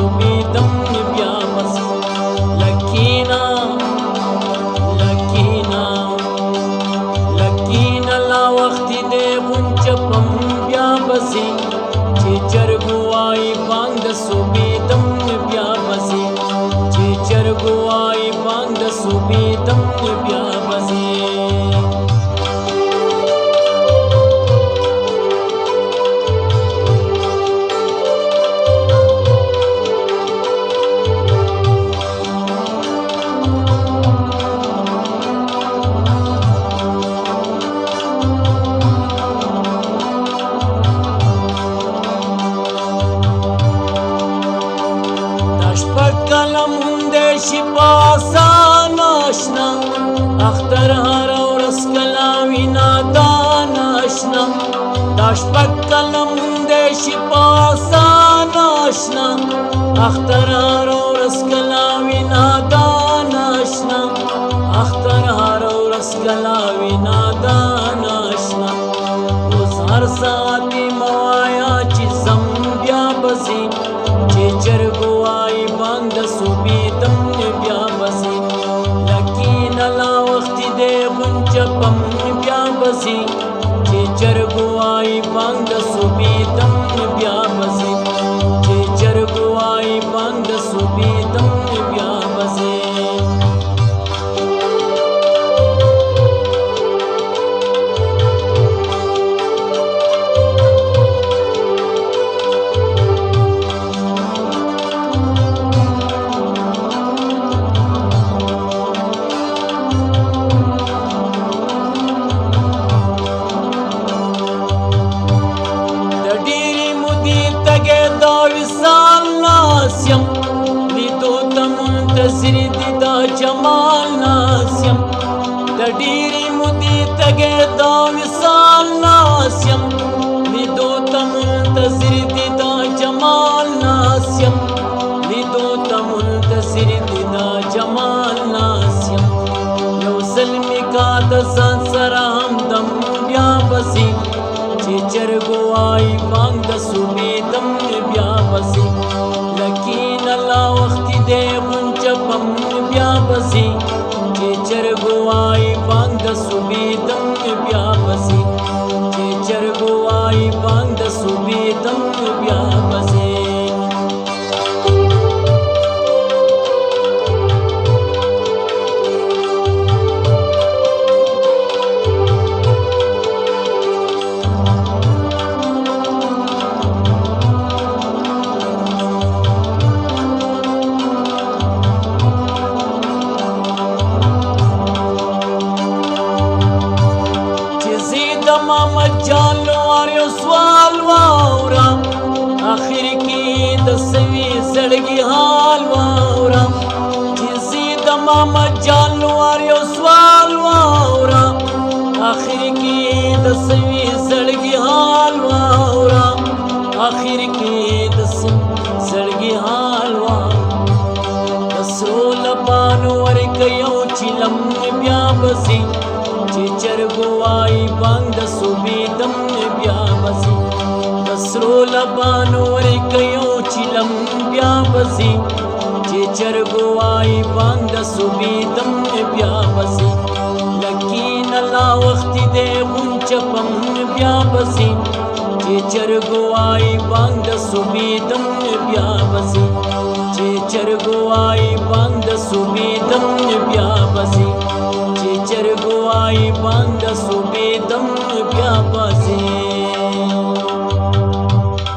صوبېدم بیا بس لکینا لکینا لکینا لا وخت دې غونچه پم بیا بسي چې چرګ وایي بانګ صوبېدم بیا بسي چې چرګ وایي بانګ صوبېدم بیا بسي کلم دې شي پاسان آشنا اختر هر ورځ کلا وینا دان آشنا دا شپږ کلم دې شي پاسان آشنا اختر هر ورځ کلا وینا دان آشنا اختر هر ورځ کلا وینا دان آشنا اوس هر ساعت موایا چې زم بیا بسي چې چرګ وایي بانګ صوبېدم بیا بسي لکینا لا وخت دې غونچه پم بیا بسي چې چرګ وایي بانګ صوبېدم بیا بسي چې چرګ وایي بانګ صوبېدم بیا بسي منتظر دی دا جمال ناسیم دا ډیری مودې تګې دا وصال ناسیم لیدو ته منتظر دی دا جمال ناسیم لیدو ته منتظر دی دا جمال ناسیم یو ظلمي کا د ځان سره همدم بیا بسي چې چرګ وایي بانګ صوبېدم بیا بسي لکینا لا وخت دې غونچه پم بیا بسي چې چرګ وایي بانګ صوبېدم بیا بسي چې چرګ وایي بانګ صوبېدم بیا بسي محمد جان لوار یو سوال واورا آخر کی د سوي زړګي حال واورا چې زید محمد جان لوار یو سوال واورا آخر کی د سوي زړګي حال واورا آخر کی د زړګي حال واورا دسرو لبانو ورکه یو چلم بیا بسي چې چرګ وایي بانګ صوبېدم بیا بسي دسرو لبانو ورکه یو چلم بیا بسي چې چرګ وایي بانګ صوبېدم بیا بسي لکینا لا وخت دې غونچه پم بیا بسي چې چرګ وایي بانګ صوبېدم بیا بسي چې چرګ وایي بانګ صوبېدم بیا بسي چې چرګ وایي بانګ صوبېدم بیا بسي